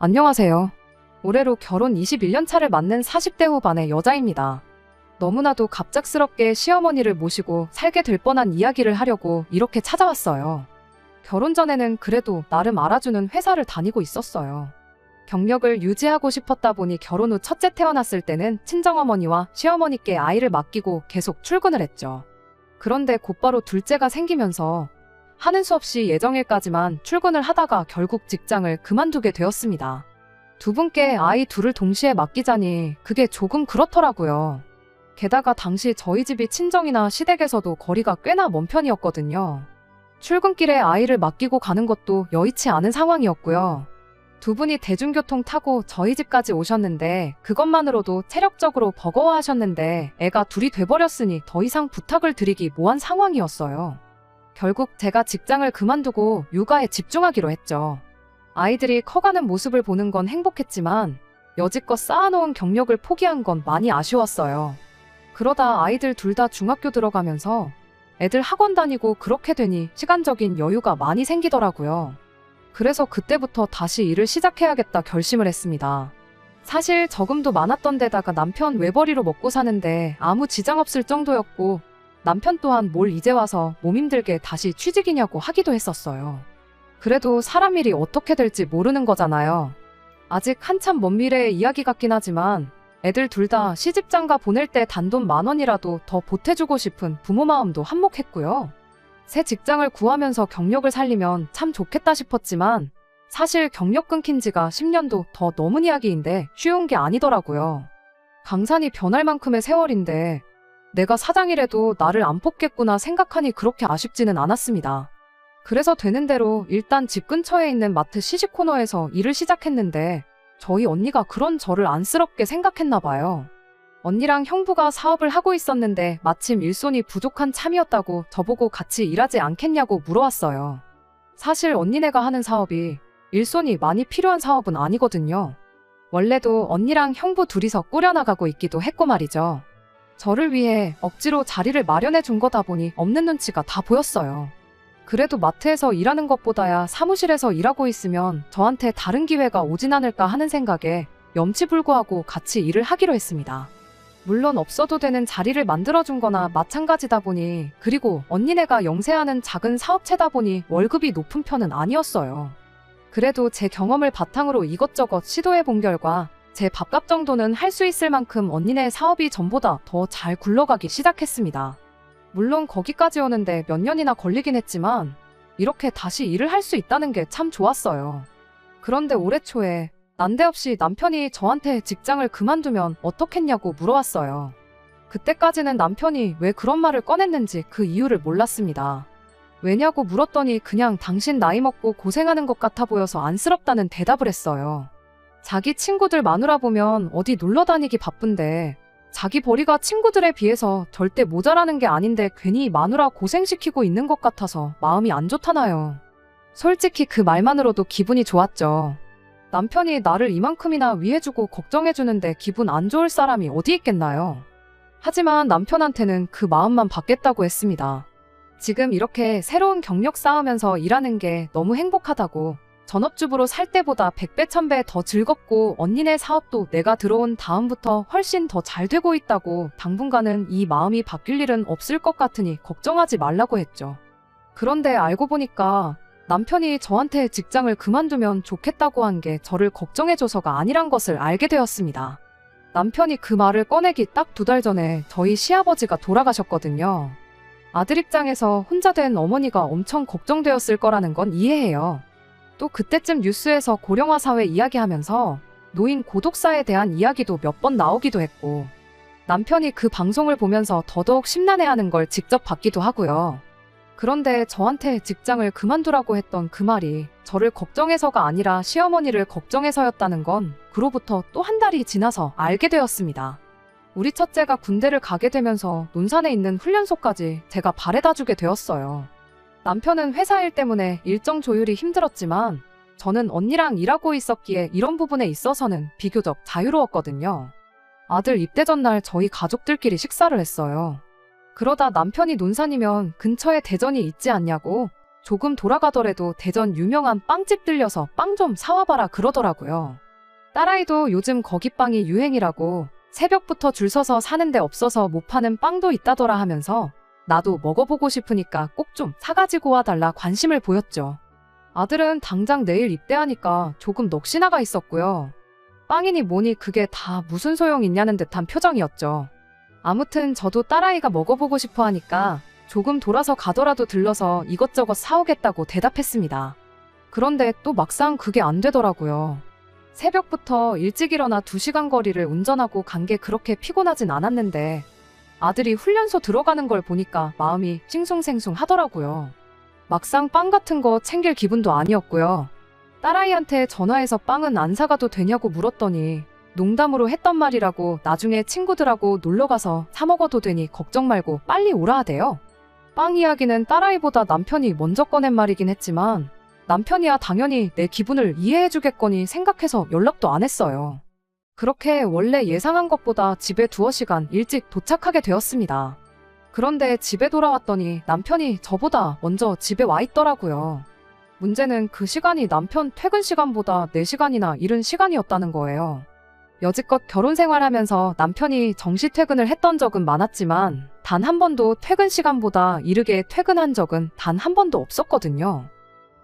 안녕하세요. 올해로 결혼 21년 차를 맞는 40대 후반의 여자입니다. 너무나도 갑작스럽게 시어머니를 모시고 살게 될 뻔한 이야기를 하려고 이렇게 찾아왔어요. 결혼 전에는 그래도 나름 알아주는 회사를 다니고 있었어요. 경력을 유지하고 싶었다 보니 결혼 후 첫째 태어났을 때는 친정어머니와 시어머니께 아이를 맡기고 계속 출근을 했죠. 그런데 곧바로 둘째가 생기면서 하는 수 없이 예정일까지만 출근을 하다가 결국 직장을 그만두게 되었습니다. 두 분께 아이 둘을 동시에 맡기자니 그게 조금 그렇더라고요. 게다가 당시 저희 집이 친정이나 시댁에서도 거리가 꽤나 먼 편이었거든요. 출근길에 아이를 맡기고 가는 것도 여의치 않은 상황이었고요. 두 분이 대중교통 타고 저희 집까지 오셨는데 그것만으로도 체력적으로 버거워하셨는데 애가 둘이 돼버렸으니 더 이상 부탁을 드리기 뭐한 상황이었어요. 결국 제가 직장을 그만두고 육아에 집중하기로 했죠. 아이들이 커가는 모습을 보는 건 행복했지만 여지껏 쌓아놓은 경력을 포기한 건 많이 아쉬웠어요. 그러다 아이들 둘 다 중학교 들어가면서 애들 학원 다니고 그렇게 되니 시간적인 여유가 많이 생기더라고요. 그래서 그때부터 다시 일을 시작해야겠다 결심을 했습니다. 사실 저금도 많았던 데다가 남편 외벌이로 먹고 사는데 아무 지장 없을 정도였고 남편 또한 뭘 이제 와서 몸 힘들게 다시 취직이냐고 하기도 했었어요. 그래도 사람 일이 어떻게 될지 모르는 거잖아요. 아직 한참 먼 미래의 이야기 같긴 하지만 애들 둘 다 시집장가 보낼 때 단돈 10,000원이라도 더 보태주고 싶은 부모 마음도 한몫했고요. 새 직장을 구하면서 경력을 살리면 참 좋겠다 싶었지만 사실 경력 끊긴 지가 10년도 더 넘은 이야기인데 쉬운 게 아니더라고요. 강산이 변할 만큼의 세월인데 내가 사장이라도 나를 안 뽑겠구나 생각하니 그렇게 아쉽지는 않았습니다. 그래서 되는 대로 일단 집 근처에 있는 마트 시식 코너에서 일을 시작했는데 저희 언니가 그런 저를 안쓰럽게 생각했나 봐요. 언니랑 형부가 사업을 하고 있었는데 마침 일손이 부족한 참이었다고 저보고 같이 일하지 않겠냐고 물어왔어요. 사실 언니네가 하는 사업이 일손이 많이 필요한 사업은 아니거든요. 원래도 언니랑 형부 둘이서 꾸려나가고 있기도 했고 말이죠. 저를 위해 억지로 자리를 마련해 준 거다 보니 없는 눈치가 다 보였어요. 그래도 마트에서 일하는 것보다야 사무실에서 일하고 있으면 저한테 다른 기회가 오진 않을까 하는 생각에 염치불구하고 같이 일을 하기로 했습니다. 물론 없어도 되는 자리를 만들어준 거나 마찬가지다 보니 그리고 언니네가 영세하는 작은 사업체다 보니 월급이 높은 편은 아니었어요. 그래도 제 경험을 바탕으로 이것저것 시도해 본 결과 제 밥값 정도는 할 수 있을 만큼 언니네 사업이 전보다 더 잘 굴러가기 시작했습니다. 물론 거기까지 오는데 몇 년이나 걸리긴 했지만 이렇게 다시 일을 할 수 있다는 게 참 좋았어요. 그런데 올해 초에 난데없이 남편이 저한테 직장을 그만두면 어떻겠냐고 물어왔어요. 그때까지는 남편이 왜 그런 말을 꺼냈는지 그 이유를 몰랐습니다. 왜냐고 물었더니 그냥 당신 나이 먹고 고생하는 것 같아 보여서 안쓰럽다는 대답을 했어요. 자기 친구들 마누라 보면 어디 놀러 다니기 바쁜데 자기 벌이가 친구들에 비해서 절대 모자라는 게 아닌데 괜히 마누라 고생시키고 있는 것 같아서 마음이 안 좋다나요. 솔직히 그 말만으로도 기분이 좋았죠. 남편이 나를 이만큼이나 위해주고 걱정해주는데 기분 안 좋을 사람이 어디 있겠나요. 하지만 남편한테는 그 마음만 받겠다고 했습니다. 지금 이렇게 새로운 경력 쌓으면서 일하는 게 너무 행복하다고 전업주부로 살 때보다 100배 1000배 더 즐겁고 언니네 사업도 내가 들어온 다음부터 훨씬 더 잘 되고 있다고 당분간은 이 마음이 바뀔 일은 없을 것 같으니 걱정하지 말라고 했죠. 그런데 알고 보니까 남편이 저한테 직장을 그만두면 좋겠다고 한 게 저를 걱정해줘서가 아니란 것을 알게 되었습니다. 남편이 그 말을 꺼내기 딱 2달 전에 저희 시아버지가 돌아가셨거든요. 아들 입장에서 혼자 된 어머니가 엄청 걱정되었을 거라는 건 이해해요. 또 그때쯤 뉴스에서 고령화 사회 이야기하면서 노인 고독사에 대한 이야기도 몇 번 나오기도 했고 남편이 그 방송을 보면서 더더욱 심란해하는 걸 직접 봤기도 하고요. 그런데 저한테 직장을 그만두라고 했던 그 말이 저를 걱정해서가 아니라 시어머니를 걱정해서였다는 건 그로부터 또 1달이 지나서 알게 되었습니다. 우리 첫째가 군대를 가게 되면서 논산에 있는 훈련소까지 제가 바래다주게 되었어요. 남편은 회사 일 때문에 일정 조율이 힘들었지만 저는 언니랑 일하고 있었기에 이런 부분에 있어서는 비교적 자유로웠거든요. 아들 입대 전날 저희 가족들끼리 식사를 했어요. 그러다 남편이 논산이면 근처에 대전이 있지 않냐고 조금 돌아가더라도 대전 유명한 빵집 들려서 빵 좀 사와봐라 그러더라고요. 딸아이도 요즘 거기 빵이 유행이라고 새벽부터 줄 서서 사는데 없어서 못 파는 빵도 있다더라 하면서 나도 먹어보고 싶으니까 꼭 좀 사가지고 와달라 관심을 보였죠. 아들은 당장 내일 입대하니까 조금 넋이나가 있었고요. 빵이니 뭐니 그게 다 무슨 소용 있냐는 듯한 표정이었죠. 아무튼 저도 딸아이가 먹어보고 싶어 하니까 조금 돌아서 가더라도 들러서 이것저것 사오겠다고 대답했습니다. 그런데 또 막상 그게 안 되더라고요. 새벽부터 일찍 일어나 2시간 거리를 운전하고 간 게 그렇게 피곤하진 않았는데 아들이 훈련소 들어가는 걸 보니까 마음이 싱숭생숭 하더라고요. 막상 빵 같은 거 챙길 기분도 아니었고요. 딸아이한테 전화해서 빵은 안 사가도 되냐고 물었더니 농담으로 했던 말이라고 나중에 친구들하고 놀러가서 사 먹어도 되니 걱정 말고 빨리 오라 하대요. 빵 이야기는 딸아이보다 남편이 먼저 꺼낸 말이긴 했지만 남편이야 당연히 내 기분을 이해해주겠거니 생각해서 연락도 안 했어요. 그렇게 원래 예상한 것보다 집에 2시간 일찍 도착하게 되었습니다. 그런데 집에 돌아왔더니 남편이 저보다 먼저 집에 와 있더라고요. 문제는 그 시간이 남편 퇴근 시간보다 4시간이나 이른 시간이었다는 거예요. 여지껏 결혼 생활하면서 남편이 정시 퇴근을 했던 적은 많았지만 단 한 번도 퇴근 시간보다 이르게 퇴근한 적은 단 한 번도 없었거든요.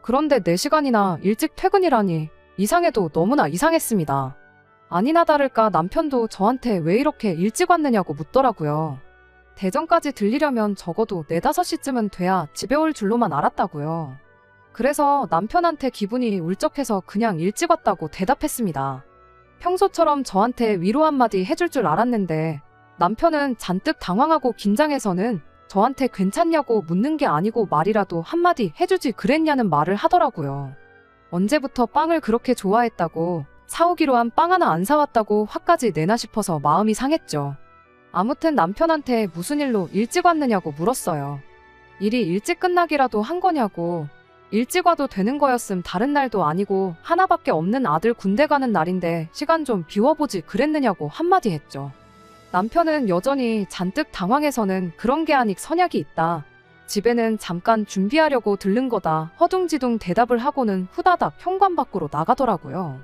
그런데 4시간이나 일찍 퇴근이라니 이상해도 너무나 이상했습니다. 아니나 다를까 남편도 저한테 왜 이렇게 일찍 왔느냐고 묻더라고요. 대전까지 들리려면 적어도 4, 5시쯤은 돼야 집에 올 줄로만 알았다고요. 그래서 남편한테 기분이 울적해서 그냥 일찍 왔다고 대답했습니다. 평소처럼 저한테 위로 한마디 해줄 줄 알았는데 남편은 잔뜩 당황하고 긴장해서는 저한테 괜찮냐고 묻는 게 아니고 말이라도 한마디 해주지 그랬냐는 말을 하더라고요. 언제부터 빵을 그렇게 좋아했다고 사오기로 한 빵 하나 안 사왔다고 화까지 내나 싶어서 마음이 상했죠. 아무튼 남편한테 무슨 일로 일찍 왔느냐고 물었어요. 일이 일찍 끝나기라도 한 거냐고. 일찍 와도 되는 거였음 다른 날도 아니고 하나밖에 없는 아들 군대 가는 날인데 시간 좀 비워보지 그랬느냐고 한마디 했죠. 남편은 여전히 잔뜩 당황해서는 그런 게 아직 선약이 있다. 집에는 잠깐 준비하려고 들른 거다. 허둥지둥 대답을 하고는 후다닥 현관 밖으로 나가더라고요.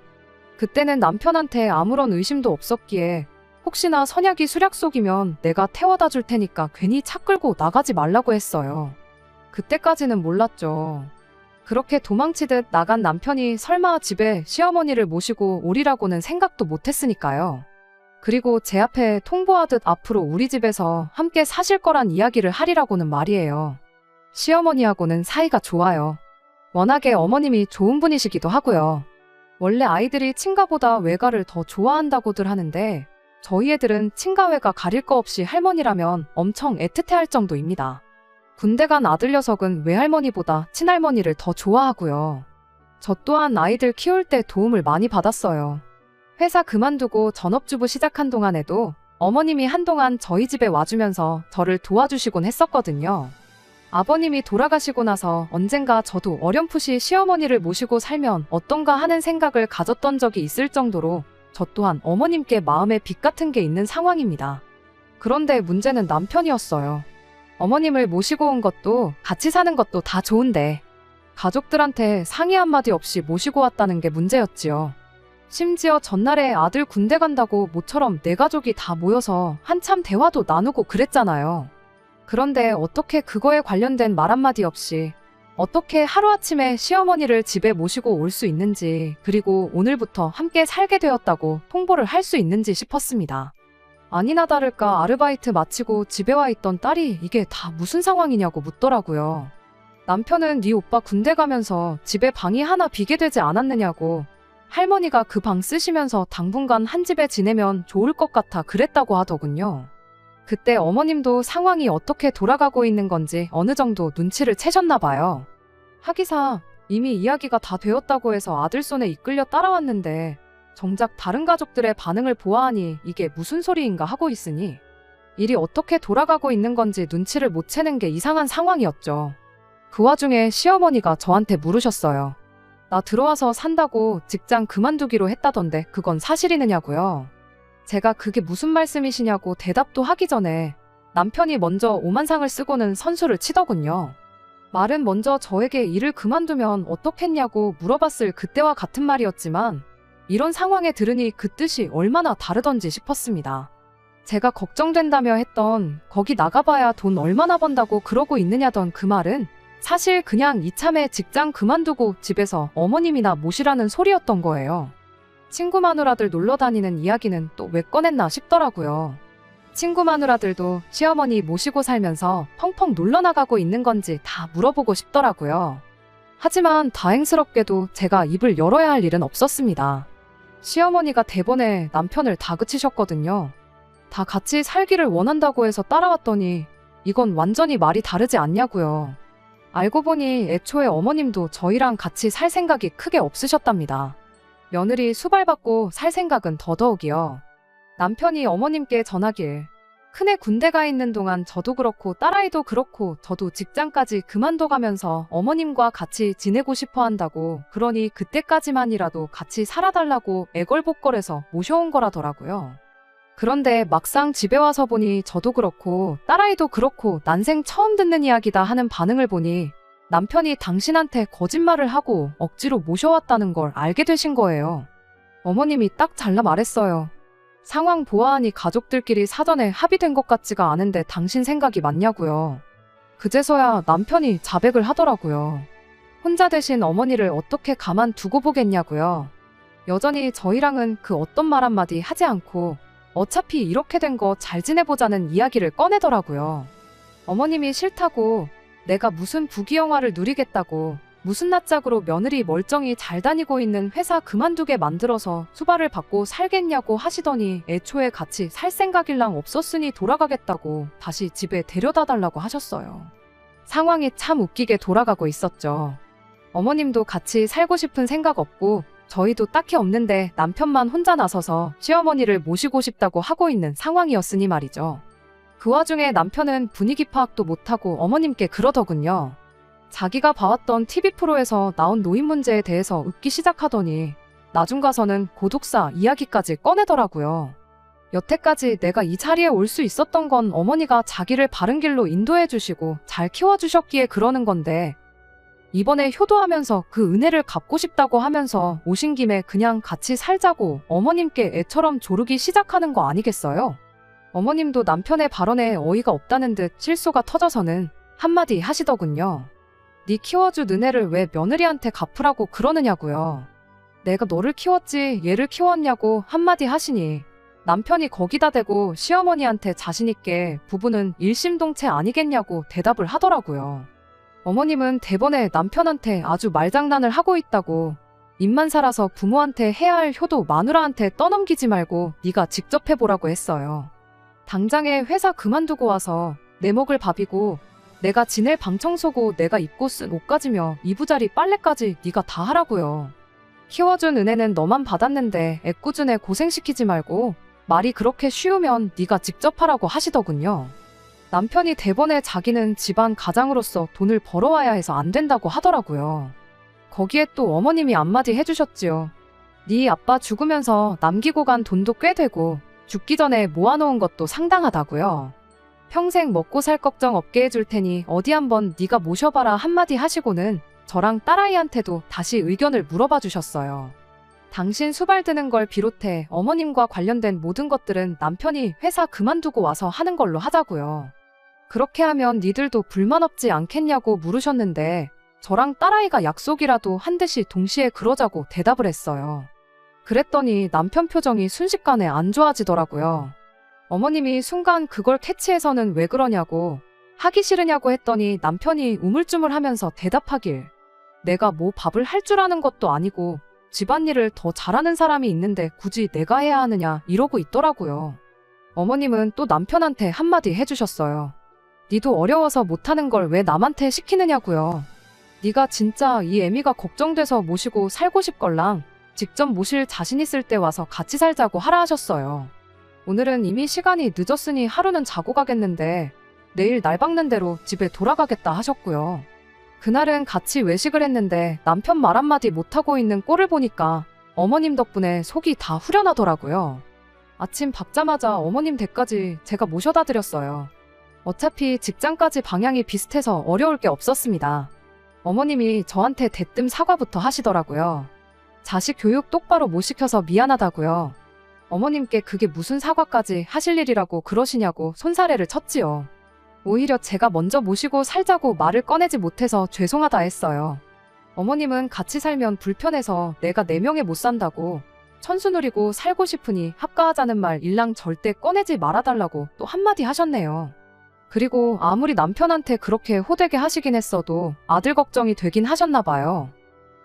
그때는 남편한테 아무런 의심도 없었기에 혹시나 선약이 수략 속이면 내가 태워다 줄 테니까 괜히 차 끌고 나가지 말라고 했어요. 그때까지는 몰랐죠. 그렇게 도망치듯 나간 남편이 설마 집에 시어머니를 모시고 오리라고는 생각도 못했으니까요. 그리고 제 앞에 통보하듯 앞으로 우리 집에서 함께 사실 거란 이야기를 하리라고는 말이에요. 시어머니하고는 사이가 좋아요. 워낙에 어머님이 좋은 분이시기도 하고요. 원래 아이들이 친가보다 외가를 더 좋아한다고들 하는데 저희 애들은 친가 외가 가릴 거 없이 할머니라면 엄청 애틋해할 정도입니다. 군대 간 아들 녀석은 외할머니보다 친할머니를 더 좋아하고요. 저 또한 아이들 키울 때 도움을 많이 받았어요. 회사 그만두고 전업주부 시작한 동안에도 어머님이 한동안 저희 집에 와주면서 저를 도와주시곤 했었거든요. 아버님이 돌아가시고 나서 언젠가 저도 어렴풋이 시어머니를 모시고 살면 어떤가 하는 생각을 가졌던 적이 있을 정도로 저 또한 어머님께 마음의 빚 같은 게 있는 상황입니다. 그런데 문제는 남편이었어요. 어머님을 모시고 온 것도 같이 사는 것도 다 좋은데 가족들한테 상의 한마디 없이 모시고 왔다는 게 문제였지요. 심지어 전날에 아들 군대 간다고 모처럼 내 가족이 다 모여서 한참 대화도 나누고 그랬잖아요. 그런데 어떻게 그거에 관련된 말 한마디 없이 어떻게 하루아침에 시어머니를 집에 모시고 올 수 있는지 그리고 오늘부터 함께 살게 되었다고 통보를 할 수 있는지 싶었습니다. 아니나 다를까 아르바이트 마치고 집에 와 있던 딸이 이게 다 무슨 상황이냐고 묻더라고요. 남편은 네 오빠 군대 가면서 집에 방이 하나 비게 되지 않았느냐고 할머니가 그 방 쓰시면서 당분간 한 집에 지내면 좋을 것 같아 그랬다고 하더군요. 그때 어머님도 상황이 어떻게 돌아가고 있는 건지 어느 정도 눈치를 채셨나 봐요. 하기사 이미 이야기가 다 되었다고 해서 아들 손에 이끌려 따라왔는데 정작 다른 가족들의 반응을 보아하니 이게 무슨 소리인가 하고 있으니 일이 어떻게 돌아가고 있는 건지 눈치를 못 채는 게 이상한 상황이었죠. 그 와중에 시어머니가 저한테 물으셨어요. 나 들어와서 산다고 직장 그만두기로 했다던데 그건 사실이느냐고요. 제가 그게 무슨 말씀이시냐고 대답도 하기 전에 남편이 먼저 오만상을 쓰고는 선수를 치더군요. 말은 먼저 저에게 일을 그만두면 어떻겠냐고 물어봤을 그때와 같은 말이었지만 이런 상황에 들으니 그 뜻이 얼마나 다르던지 싶었습니다. 제가 걱정된다며 했던 거기 나가봐야 돈 얼마나 번다고 그러고 있느냐던 그 말은 사실 그냥 이참에 직장 그만두고 집에서 어머님이나 모시라는 소리였던 거예요. 친구 마누라들 놀러 다니는 이야기는 또 왜 꺼냈나 싶더라고요. 친구 마누라들도 시어머니 모시고 살면서 펑펑 놀러 나가고 있는 건지 다 물어보고 싶더라고요. 하지만 다행스럽게도 제가 입을 열어야 할 일은 없었습니다. 시어머니가 대번에 남편을 다그치셨거든요. 다 같이 살기를 원한다고 해서 따라왔더니 이건 완전히 말이 다르지 않냐고요. 알고 보니 애초에 어머님도 저희랑 같이 살 생각이 크게 없으셨답니다. 며느리 수발받고 살 생각은 더더욱이요. 남편이 어머님께 전하길 큰애 군대 가 있는 동안 저도 그렇고 딸아이도 그렇고 저도 직장까지 그만둬가면서 어머님과 같이 지내고 싶어 한다고, 그러니 그때까지만이라도 같이 살아달라고 애걸복걸해서 모셔온 거라더라고요. 그런데 막상 집에 와서 보니 저도 그렇고 딸아이도 그렇고 난생 처음 듣는 이야기다 하는 반응을 보니 남편이 당신한테 거짓말을 하고 억지로 모셔왔다는 걸 알게 되신 거예요. 어머님이 딱 잘라 말했어요. 상황 보아하니 가족들끼리 사전에 합의된 것 같지가 않은데 당신 생각이 맞냐고요. 그제서야 남편이 자백을 하더라고요. 혼자 되신 어머니를 어떻게 가만 두고 보겠냐고요. 여전히 저희랑은 그 어떤 말 한마디 하지 않고 어차피 이렇게 된 거 잘 지내보자는 이야기를 꺼내더라고요. 어머님이 싫다고, 내가 무슨 부귀영화를 누리겠다고, 무슨 낯짝으로 며느리 멀쩡히 잘 다니고 있는 회사 그만두게 만들어서 수발을 받고 살겠냐고 하시더니 애초에 같이 살 생각일랑 없었으니 돌아가겠다고 다시 집에 데려다 달라고 하셨어요. 상황이 참 웃기게 돌아가고 있었죠. 어머님도 같이 살고 싶은 생각 없고 저희도 딱히 없는데 남편만 혼자 나서서 시어머니를 모시고 싶다고 하고 있는 상황이었으니 말이죠. 그 와중에 남편은 분위기 파악도 못하고 어머님께 그러더군요. 자기가 봐왔던 TV 프로에서 나온 노인 문제에 대해서 웃기 시작하더니 나중 가서는 고독사 이야기까지 꺼내더라고요. 여태까지 내가 이 자리에 올 수 있었던 건 어머니가 자기를 바른 길로 인도해 주시고 잘 키워주셨기에 그러는 건데, 이번에 효도하면서 그 은혜를 갚고 싶다고 하면서 오신 김에 그냥 같이 살자고 어머님께 애처럼 조르기 시작하는 거 아니겠어요? 어머님도 남편의 발언에 어이가 없다는 듯 실소가 터져서는 한마디 하시더군요. 네 키워준 은혜를 왜 며느리한테 갚으라고 그러느냐고요. 내가 너를 키웠지 얘를 키웠냐고 한마디 하시니 남편이 거기다 대고 시어머니한테 자신있게 부부는 일심동체 아니겠냐고 대답을 하더라고요. 어머님은 대번에 남편한테 아주 말장난을 하고 있다고, 입만 살아서 부모한테 해야 할 효도 마누라한테 떠넘기지 말고 네가 직접 해보라고 했어요. 당장에 회사 그만두고 와서 내 먹을 밥이고 내가 지낼 방 청소고 내가 입고 쓴 옷까지며 이부자리 빨래까지 네가 다 하라고요. 키워준 은혜는 너만 받았는데 애꿎은 고생시키지 말고 말이 그렇게 쉬우면 네가 직접 하라고 하시더군요. 남편이 대번에 자기는 집안 가장으로서 돈을 벌어와야 해서 안 된다고 하더라고요. 거기에 또 어머님이 한마디 해주셨지요. 네 아빠 죽으면서 남기고 간 돈도 꽤 되고 죽기 전에 모아놓은 것도 상당하다고요. 평생 먹고 살 걱정 없게 해줄 테니 어디 한번 네가 모셔봐라 한마디 하시고는 저랑 딸아이한테도 다시 의견을 물어봐 주셨어요. 당신 수발 드는 걸 비롯해 어머님과 관련된 모든 것들은 남편이 회사 그만두고 와서 하는 걸로 하자고요. 그렇게 하면 니들도 불만 없지 않겠냐고 물으셨는데 저랑 딸아이가 약속이라도 한 듯이 동시에 그러자고 대답을 했어요. 그랬더니 남편 표정이 순식간에 안 좋아지더라고요. 어머님이 순간 그걸 캐치해서는 왜 그러냐고, 하기 싫으냐고 했더니 남편이 우물쭈물하면서 대답하길, 내가 뭐 밥을 할 줄 아는 것도 아니고 집안일을 더 잘하는 사람이 있는데 굳이 내가 해야 하느냐 이러고 있더라고요. 어머님은 또 남편한테 한마디 해주셨어요. 니도 어려워서 못하는 걸 왜 남한테 시키느냐고요. 니가 진짜 이 애미가 걱정돼서 모시고 살고 싶걸랑 직접 모실 자신 있을 때 와서 같이 살자고 하라 하셨어요. 오늘은 이미 시간이 늦었으니 하루는 자고 가겠는데 내일 날 박는 대로 집에 돌아가겠다 하셨고요. 그날은 같이 외식을 했는데 남편 말 한마디 못하고 있는 꼴을 보니까 어머님 덕분에 속이 다 후련하더라고요. 아침 받자마자 어머님 댁까지 제가 모셔다 드렸어요. 어차피 직장까지 방향이 비슷해서 어려울 게 없었습니다. 어머님이 저한테 대뜸 사과부터 하시더라고요. 자식 교육 똑바로 못 시켜서 미안하다고요. 어머님께 그게 무슨 사과까지 하실 일이라고 그러시냐고 손사래를 쳤지요. 오히려 제가 먼저 모시고 살자고 말을 꺼내지 못해서 죄송하다 했어요. 어머님은 같이 살면 불편해서 내가 4명에 못 산다고, 천수 누리고 살고 싶으니 합가하자는 말 일랑 절대 꺼내지 말아달라고 또 한마디 하셨네요. 그리고 아무리 남편한테 그렇게 호되게 하시긴 했어도 아들 걱정이 되긴 하셨나 봐요.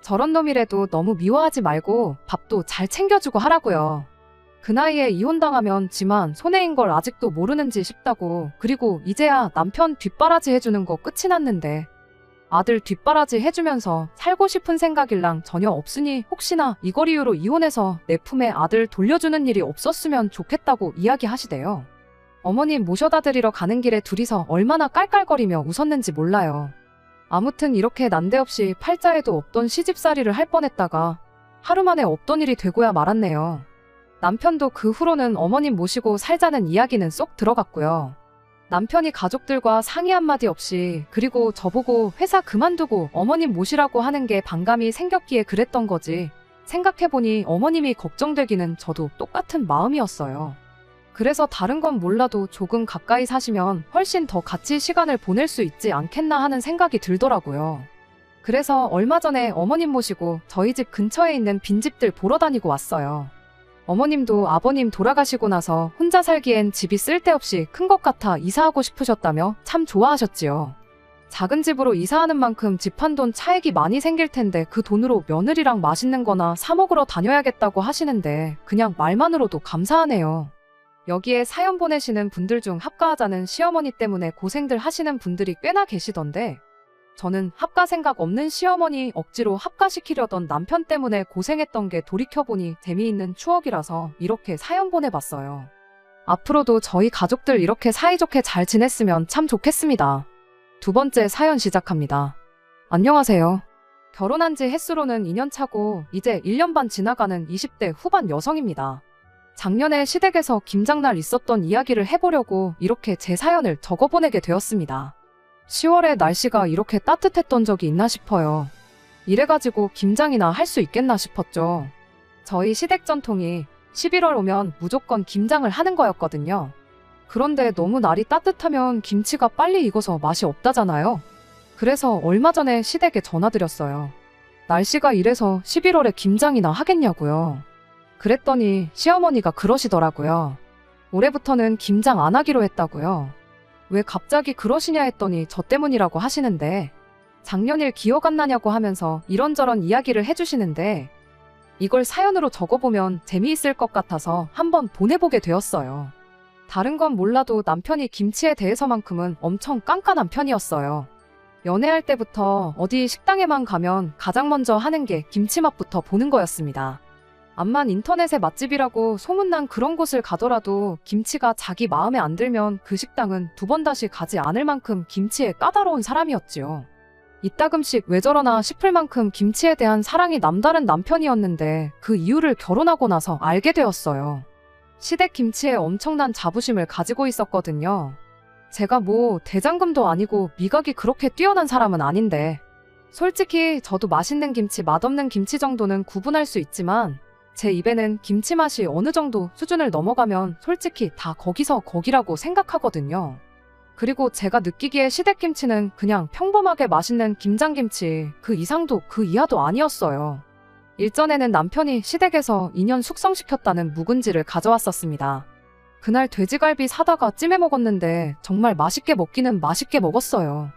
저런 놈이라도 너무 미워하지 말고 밥도 잘 챙겨주고 하라고요. 그 나이에 이혼당하면 지만 손해인 걸 아직도 모르는지 싶다고. 그리고 이제야 남편 뒷바라지 해주는 거 끝이 났는데 아들 뒷바라지 해주면서 살고 싶은 생각일랑 전혀 없으니 혹시나 이걸 이유로 이혼해서 내 품에 아들 돌려주는 일이 없었으면 좋겠다고 이야기하시대요. 어머님 모셔다 드리러 가는 길에 둘이서 얼마나 깔깔거리며 웃었는지 몰라요. 아무튼 이렇게 난데없이 팔자에도 없던 시집살이를 할 뻔했다가 하루 만에 없던 일이 되고야 말았네요. 남편도 그 후로는 어머님 모시고 살자는 이야기는 쏙 들어갔고요. 남편이 가족들과 상의 한마디 없이, 그리고 저보고 회사 그만두고 어머님 모시라고 하는 게 반감이 생겼기에 그랬던 거지, 생각해보니 어머님이 걱정되기는 저도 똑같은 마음이었어요. 그래서 다른 건 몰라도 조금 가까이 사시면 훨씬 더 같이 시간을 보낼 수 있지 않겠나 하는 생각이 들더라고요. 그래서 얼마 전에 어머님 모시고 저희 집 근처에 있는 빈집들 보러 다니고 왔어요. 어머님도 아버님 돌아가시고 나서 혼자 살기엔 집이 쓸데없이 큰 것 같아 이사하고 싶으셨다며 참 좋아하셨지요. 작은 집으로 이사하는 만큼 집 한 돈 차익이 많이 생길 텐데 그 돈으로 며느리랑 맛있는 거나 사 먹으러 다녀야겠다고 하시는데 그냥 말만으로도 감사하네요. 여기에 사연 보내시는 분들 중 합가하자는 시어머니 때문에 고생들 하시는 분들이 꽤나 계시던데, 저는 합가 생각 없는 시어머니 억지로 합가시키려던 남편 때문에 고생했던 게 돌이켜보니 재미있는 추억이라서 이렇게 사연 보내봤어요. 앞으로도 저희 가족들 이렇게 사이좋게 잘 지냈으면 참 좋겠습니다. 두 번째 사연 시작합니다. 안녕하세요. 결혼한 지 햇수로는 2년 차고 이제 1년 반 지나가는 20대 후반 여성입니다. 작년에 시댁에서 김장날 있었던 이야기를 해보려고 이렇게 제 사연을 적어보내게 되었습니다. 10월에 날씨가 이렇게 따뜻했던 적이 있나 싶어요. 이래가지고 김장이나 할 수 있겠나 싶었죠. 저희 시댁 전통이 11월 오면 무조건 김장을 하는 거였거든요. 그런데 너무 날이 따뜻하면 김치가 빨리 익어서 맛이 없다잖아요. 그래서 얼마 전에 시댁에 전화드렸어요. 날씨가 이래서 11월에 김장이나 하겠냐고요. 그랬더니 시어머니가 그러시더라고요. 올해부터는 김장 안 하기로 했다고요. 왜 갑자기 그러시냐 했더니 저 때문이라고 하시는데, 작년일 기억 안 나냐고 하면서 이런저런 이야기를 해주시는데, 이걸 사연으로 적어보면 재미있을 것 같아서 한번 보내보게 되었어요. 다른 건 몰라도 남편이 김치에 대해서만큼은 엄청 깐깐한 편이었어요. 연애할 때부터 어디 식당에만 가면 가장 먼저 하는 게 김치맛부터 보는 거였습니다. 암만 인터넷에 맛집이라고 소문난 그런 곳을 가더라도 김치가 자기 마음에 안 들면 그 식당은 2번 다시 가지 않을 만큼 김치에 까다로운 사람이었지요. 이따금씩 왜 저러나 싶을 만큼 김치에 대한 사랑이 남다른 남편이었는데 그 이유를 결혼하고 나서 알게 되었어요. 시댁 김치에 엄청난 자부심을 가지고 있었거든요. 제가 뭐 대장금도 아니고 미각이 그렇게 뛰어난 사람은 아닌데, 솔직히 저도 맛있는 김치, 맛없는 김치 정도는 구분할 수 있지만 제 입에는 김치 맛이 어느 정도 수준을 넘어가면 솔직히 다 거기서 거기라고 생각하거든요. 그리고 제가 느끼기에 시댁김치는 그냥 평범하게 맛있는 김장김치, 그 이상도 그 이하도 아니었어요. 일전에는 남편이 시댁에서 2년 숙성시켰다는 묵은지를 가져왔었습니다. 그날 돼지갈비 사다가 찜해 먹었는데 정말 맛있게 먹기는 맛있게 먹었어요.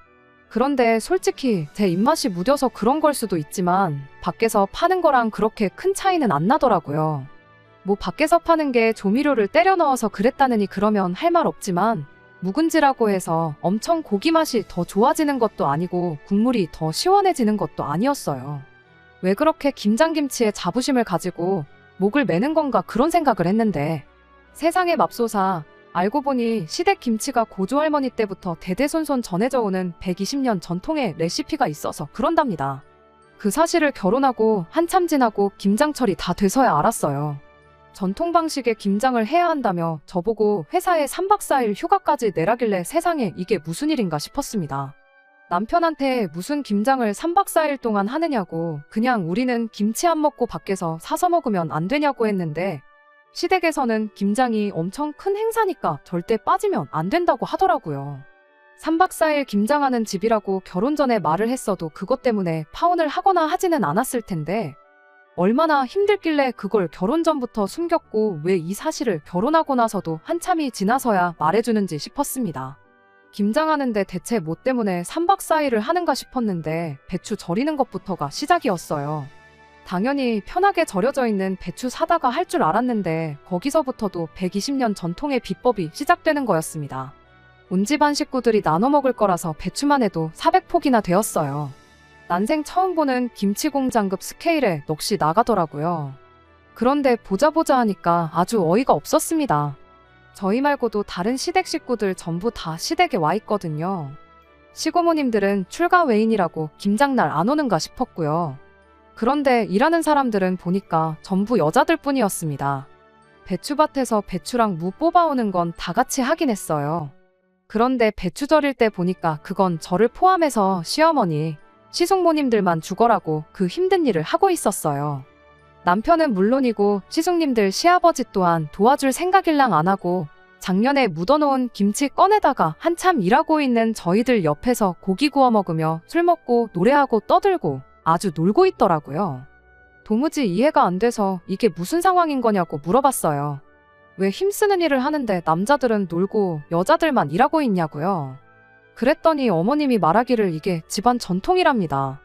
그런데 솔직히 제 입맛이 무뎌서 그런 걸 수도 있지만 밖에서 파는 거랑 그렇게 큰 차이는 안 나더라고요. 뭐 밖에서 파는 게 조미료를 때려 넣어서 그랬다느니 그러면 할 말 없지만, 묵은지라고 해서 엄청 고기 맛이 더 좋아지는 것도 아니고 국물이 더 시원해지는 것도 아니었어요. 왜 그렇게 김장김치에 자부심을 가지고 목을 매는 건가 그런 생각을 했는데, 세상에 맙소사, 알고 보니 시댁 김치가 고조할머니 때부터 대대손손 전해져 오는 120년 전통의 레시피가 있어서 그런답니다. 그 사실을 결혼하고 한참 지나고 김장철이 다 돼서야 알았어요. 전통 방식의 김장을 해야 한다며 저보고 회사에 3박 4일 휴가까지 내라길래 세상에 이게 무슨 일인가 싶었습니다. 남편한테 무슨 김장을 3박 4일 동안 하느냐고 그냥 우리는 김치 안 먹고 밖에서 사서 먹으면 안 되냐고 했는데 시댁에서는 김장이 엄청 큰 행사니까 절대 빠지면 안 된다고 하더라고요. 3박 4일 김장하는 집이라고 결혼 전에 말을 했어도 그것 때문에 파혼을 하거나 하지는 않았을 텐데 얼마나 힘들길래 그걸 결혼 전부터 숨겼고 왜 이 사실을 결혼하고 나서도 한참이 지나서야 말해주는지 싶었습니다. 김장하는데 대체 뭐 때문에 3박 4일을 하는가 싶었는데 배추 절이는 것부터가 시작이었어요. 당연히 편하게 절여져 있는 배추 사다가 할 줄 알았는데 거기서부터도 120년 전통의 비법이 시작되는 거였습니다. 온 집안 식구들이 나눠 먹을 거라서 배추만 해도 400포기나 되었어요. 난생 처음 보는 김치 공장급 스케일에 넋이 나가더라고요. 그런데 보자 하니까 아주 어이가 없었습니다. 저희 말고도 다른 시댁 식구들 전부 다 시댁에 와 있거든요. 시고모님들은 출가 외인이라고 김장날 안 오는가 싶었고요. 그런데 일하는 사람들은 보니까 전부 여자들 뿐이었습니다. 배추밭에서 배추랑 무 뽑아오는 건 다 같이 하긴 했어요. 그런데 배추 절일 때 보니까 그건 저를 포함해서 시어머니, 시숙모님들만 죽어라고 그 힘든 일을 하고 있었어요. 남편은 물론이고 시숙님들 시아버지 또한 도와줄 생각일랑 안 하고 작년에 묻어놓은 김치 꺼내다가 한참 일하고 있는 저희들 옆에서 고기 구워 먹으며 술 먹고 노래하고 떠들고 아주 놀고 있더라고요. 도무지 이해가 안 돼서 이게 무슨 상황인 거냐고 물어봤어요. 왜 힘쓰는 일을 하는데 남자들은 놀고 여자들만 일하고 있냐고요. 그랬더니 어머님이 말하기를 이게 집안 전통이랍니다.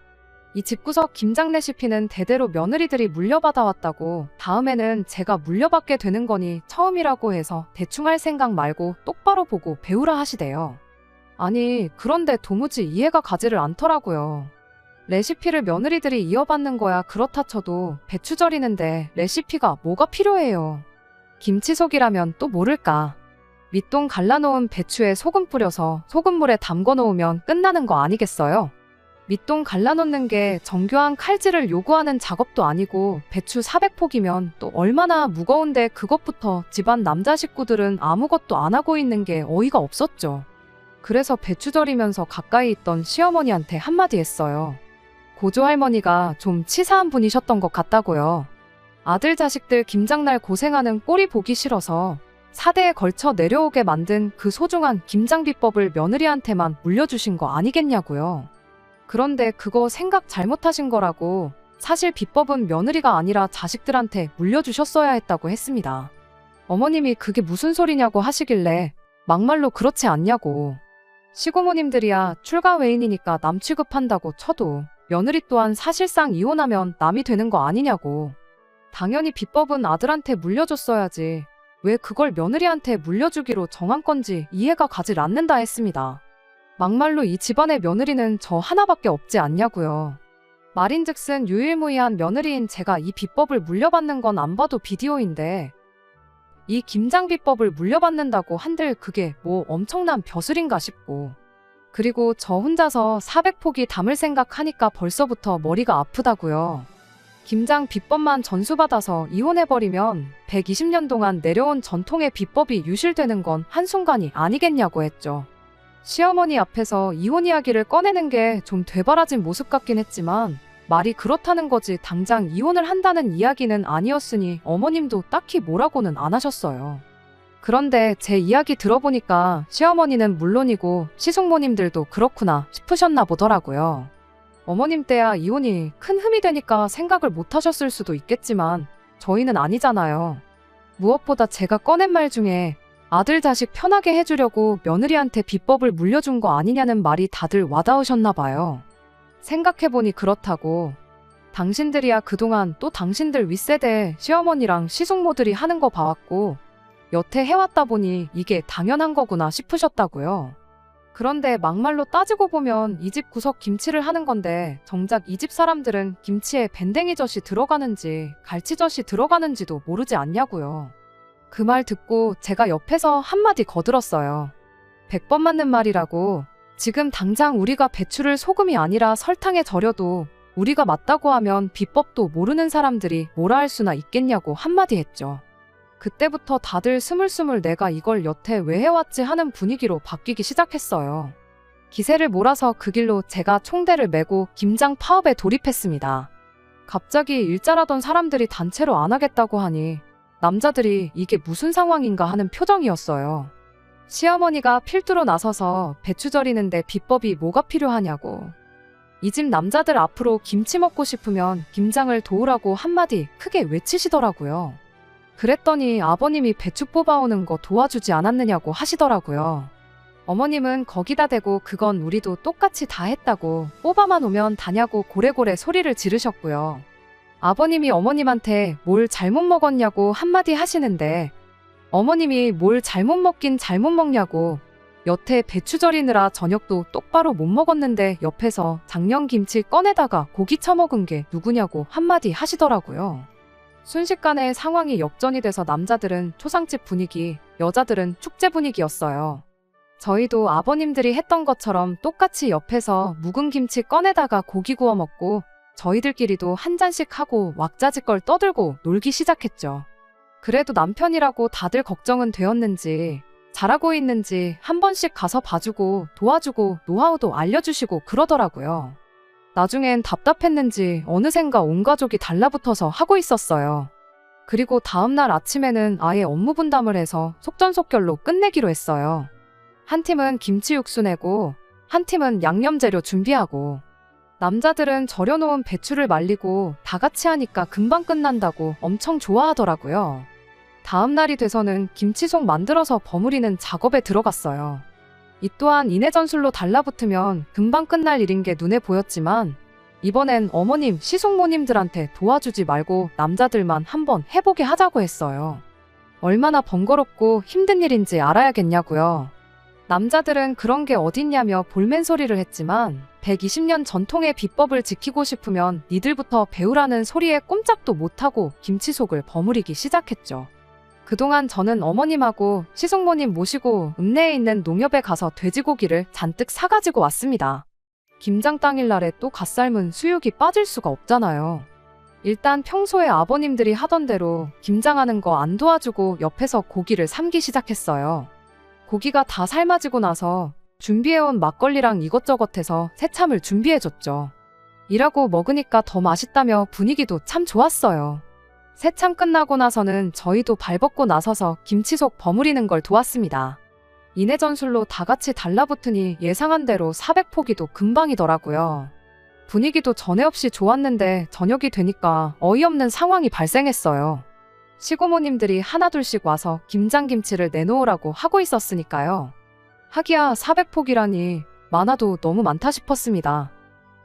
이 집구석 김장 레시피는 대대로 며느리들이 물려받아 왔다고 다음에는 제가 물려받게 되는 거니 처음이라고 해서 대충 할 생각 말고 똑바로 보고 배우라 하시대요. 아니 그런데 도무지 이해가 가지를 않더라고요. 레시피를 며느리들이 이어받는 거야 그렇다 쳐도 배추 절이는데 레시피가 뭐가 필요해요. 김치속이라면 또 모를까. 밑동 갈라놓은 배추에 소금 뿌려서 소금물에 담궈 놓으면 끝나는 거 아니겠어요? 밑동 갈라놓는 게 정교한 칼질을 요구하는 작업도 아니고 배추 400포기면 또 얼마나 무거운데 그것부터 집안 남자 식구들은 아무것도 안 하고 있는 게 어이가 없었죠. 그래서 배추 절이면서 가까이 있던 시어머니한테 한마디 했어요. 고조할머니가 좀 치사한 분이셨던 것 같다고요. 아들 자식들 김장날 고생하는 꼴이 보기 싫어서 4대에 걸쳐 내려오게 만든 그 소중한 김장 비법을 며느리한테만 물려주신 거 아니겠냐고요. 그런데 그거 생각 잘못하신 거라고 사실 비법은 며느리가 아니라 자식들한테 물려주셨어야 했다고 했습니다. 어머님이 그게 무슨 소리냐고 하시길래 막말로 그렇지 않냐고. 시고모님들이야 출가 외인이니까 남 취급한다고 쳐도 며느리 또한 사실상 이혼하면 남이 되는 거 아니냐고. 당연히 비법은 아들한테 물려줬어야지. 왜 그걸 며느리한테 물려주기로 정한 건지 이해가 가질 않는다 했습니다. 막말로 이 집안의 며느리는 저 하나밖에 없지 않냐고요. 말인즉슨 유일무이한 며느리인 제가 이 비법을 물려받는 건 안 봐도 비디오인데 이 김장 비법을 물려받는다고 한들 그게 뭐 엄청난 벼슬인가 싶고 그리고 저 혼자서 400포기 담을 생각하니까 벌써부터 머리가 아프다고요. 김장 비법만 전수받아서 이혼해버리면 120년 동안 내려온 전통의 비법이 유실되는 건 한순간이 아니겠냐고 했죠. 시어머니 앞에서 이혼 이야기를 꺼내는 게 좀 되바라진 모습 같긴 했지만 말이 그렇다는 거지 당장 이혼을 한다는 이야기는 아니었으니 어머님도 딱히 뭐라고는 안 하셨어요. 그런데 제 이야기 들어보니까 시어머니는 물론이고 시숙모님들도 그렇구나 싶으셨나 보더라고요. 어머님 때야 이혼이 큰 흠이 되니까 생각을 못 하셨을 수도 있겠지만 저희는 아니잖아요. 무엇보다 제가 꺼낸 말 중에 아들 자식 편하게 해주려고 며느리한테 비법을 물려준 거 아니냐는 말이 다들 와닿으셨나 봐요. 생각해보니 그렇다고. 당신들이야 그동안 또 당신들 윗세대 시어머니랑 시숙모들이 하는 거 봐왔고 여태 해왔다 보니 이게 당연한 거구나 싶으셨다고요. 그런데 막말로 따지고 보면 이 집 구석 김치를 하는 건데 정작 이 집 사람들은 김치에 밴댕이젓이 들어가는지 갈치젓이 들어가는지도 모르지 않냐고요. 그 말 듣고 제가 옆에서 한마디 거들었어요. 100번 맞는 말이라고. 지금 당장 우리가 배추를 소금이 아니라 설탕에 절여도 우리가 맞다고 하면 비법도 모르는 사람들이 뭐라 할 수나 있겠냐고 한마디 했죠. 그때부터 다들 스물스물 내가 이걸 여태 왜 해왔지 하는 분위기로 바뀌기 시작했어요. 기세를 몰아서 그 길로 제가 총대를 메고 김장 파업에 돌입했습니다. 갑자기 일잘하던 사람들이 단체로 안 하겠다고 하니 남자들이 이게 무슨 상황인가 하는 표정이었어요. 시어머니가 필두로 나서서 배추 절이는데 비법이 뭐가 필요하냐고. 이 집 남자들 앞으로 김치 먹고 싶으면 김장을 도우라고 한마디 크게 외치시더라고요. 그랬더니 아버님이 배추 뽑아오는 거 도와주지 않았느냐고 하시더라고요. 어머님은 거기다 대고 그건 우리도 똑같이 다 했다고 뽑아만 오면 다냐고 고래고래 소리를 지르셨고요. 아버님이 어머님한테 뭘 잘못 먹었냐고 한마디 하시는데 어머님이 뭘 잘못 먹긴 잘못 먹냐고 여태 배추 절이느라 저녁도 똑바로 못 먹었는데 옆에서 작년김치 꺼내다가 고기 처먹은 게 누구냐고 한마디 하시더라고요. 순식간에 상황이 역전이 돼서 남자들은 초상집 분위기, 여자들은 축제 분위기였어요. 저희도 아버님들이 했던 것처럼 똑같이 옆에서 묵은 김치 꺼내다가 고기 구워 먹고 저희들끼리도 한 잔씩 하고 왁자지껄 떠들고 놀기 시작했죠. 그래도 남편이라고 다들 걱정은 되었는지 잘하고 있는지 한 번씩 가서 봐주고 도와주고 노하우도 알려주시고 그러더라고요. 나중엔 답답했는지 어느샌가 온 가족이 달라붙어서 하고 있었어요. 그리고 다음날 아침에는 아예 업무 분담을 해서 속전속결로 끝내기로 했어요. 한 팀은 김치 육수 내고 한 팀은 양념 재료 준비하고 남자들은 절여놓은 배추를 말리고 다 같이 하니까 금방 끝난다고 엄청 좋아하더라고요. 다음 날이 돼서는 김치속 만들어서 버무리는 작업에 들어갔어요. 이 또한 이내전술로 달라붙으면 금방 끝날 일인 게 눈에 보였지만 이번엔 어머님, 시숙모님들한테 도와주지 말고 남자들만 한번 해보게 하자고 했어요. 얼마나 번거롭고 힘든 일인지 알아야겠냐고요. 남자들은 그런 게 어딨냐며 볼멘소리를 했지만 120년 전통의 비법을 지키고 싶으면 니들부터 배우라는 소리에 꼼짝도 못하고 김치속을 버무리기 시작했죠. 그동안 저는 어머님하고 시숙모님 모시고 읍내에 있는 농협에 가서 돼지고기를 잔뜩 사가지고 왔습니다. 김장 당일날에 또 갓 삶은 수육이 빠질 수가 없잖아요. 일단 평소에 아버님들이 하던 대로 김장하는 거 안 도와주고 옆에서 고기를 삶기 시작했어요. 고기가 다 삶아지고 나서 준비해온 막걸리랑 이것저것 해서 새참을 준비해줬죠. 일하고 먹으니까 더 맛있다며 분위기도 참 좋았어요. 새참 끝나고 나서는 저희도 발벗고 나서서 김치속 버무리는 걸 도왔습니다. 이내전술로 다 같이 달라붙으니 예상한 대로 400포기도 금방이더라고요. 분위기도 전에 없이 좋았는데 저녁이 되니까 어이없는 상황이 발생했어요. 시고모님들이 하나둘씩 와서 김장김치를 내놓으라고 하고 있었으니까요. 하기야 400포기라니 많아도 너무 많다 싶었습니다.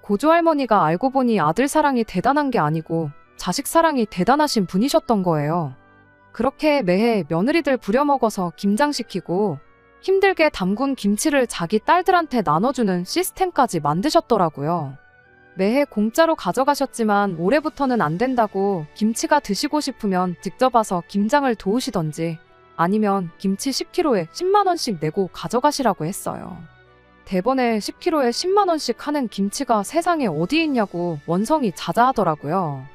고조할머니가 알고 보니 아들 사랑이 대단한 게 아니고 자식 사랑이 대단하신 분이셨던 거예요. 그렇게 매해 며느리들 부려먹어서 김장시키고 힘들게 담근 김치를 자기 딸들한테 나눠주는 시스템까지 만드셨더라고요. 매해 공짜로 가져가셨지만 올해부터는 안 된다고 김치가 드시고 싶으면 직접 와서 김장을 도우시던지 아니면 김치 10kg에 10만 원씩 내고 가져가시라고 했어요. 대번에 10kg에 10만 원씩 하는 김치가 세상에 어디 있냐고 원성이 자자하더라고요.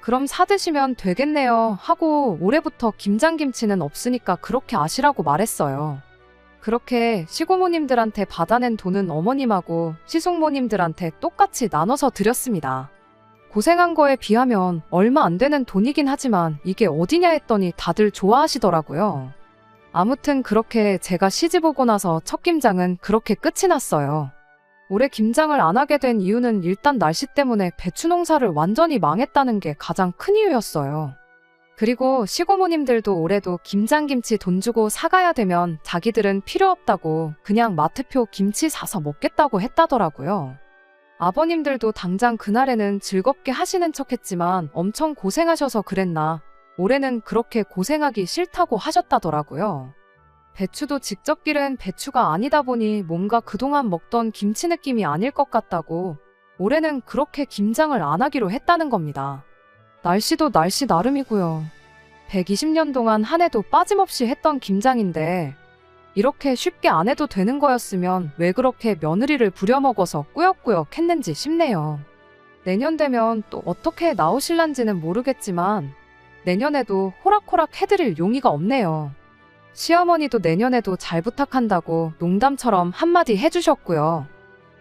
그럼 사드시면 되겠네요 하고 올해부터 김장김치는 없으니까 그렇게 아시라고 말했어요. 그렇게 시고모님들한테 받아낸 돈은 어머님하고 시숙모님들한테 똑같이 나눠서 드렸습니다. 고생한 거에 비하면 얼마 안 되는 돈이긴 하지만 이게 어디냐 했더니 다들 좋아하시더라고요. 아무튼 그렇게 제가 시집 오고 나서 첫 김장은 그렇게 끝이 났어요. 올해 김장을 안 하게 된 이유는 일단 날씨 때문에 배추 농사를 완전히 망했다는 게 가장 큰 이유였어요. 그리고 시고모님들도 올해도 김장김치 돈 주고 사가야 되면 자기들은 필요 없다고 그냥 마트표 김치 사서 먹겠다고 했다더라고요. 아버님들도 당장 그날에는 즐겁게 하시는 척 했지만 엄청 고생하셔서 그랬나 올해는 그렇게 고생하기 싫다고 하셨다더라고요. 배추도 직접 기른 배추가 아니다 보니 뭔가 그동안 먹던 김치 느낌이 아닐 것 같다고 올해는 그렇게 김장을 안 하기로 했다는 겁니다. 날씨도 날씨 나름이고요. 120년 동안 한 해도 빠짐없이 했던 김장인데 이렇게 쉽게 안 해도 되는 거였으면 왜 그렇게 며느리를 부려먹어서 꾸역꾸역 했는지 싶네요. 내년 되면 또 어떻게 나오실란지는 모르겠지만 내년에도 호락호락 해드릴 용의가 없네요. 시어머니도 내년에도 잘 부탁한다고 농담처럼 한마디 해주셨고요.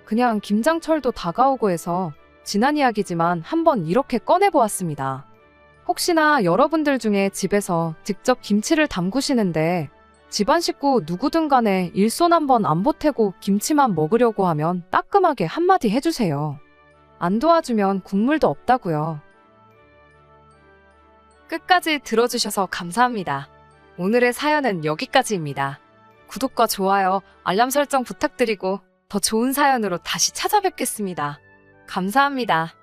그냥 김장철도 다가오고 해서 지난 이야기지만 한번 이렇게 꺼내보았습니다. 혹시나 여러분들 중에 집에서 직접 김치를 담그시는데 집안 식구 누구든 간에 일손 한번 안 보태고 김치만 먹으려고 하면 따끔하게 한마디 해주세요. 안 도와주면 국물도 없다고요. 끝까지 들어주셔서 감사합니다. 오늘의 사연은 여기까지입니다. 구독과 좋아요, 알람 설정 부탁드리고 더 좋은 사연으로 다시 찾아뵙겠습니다. 감사합니다.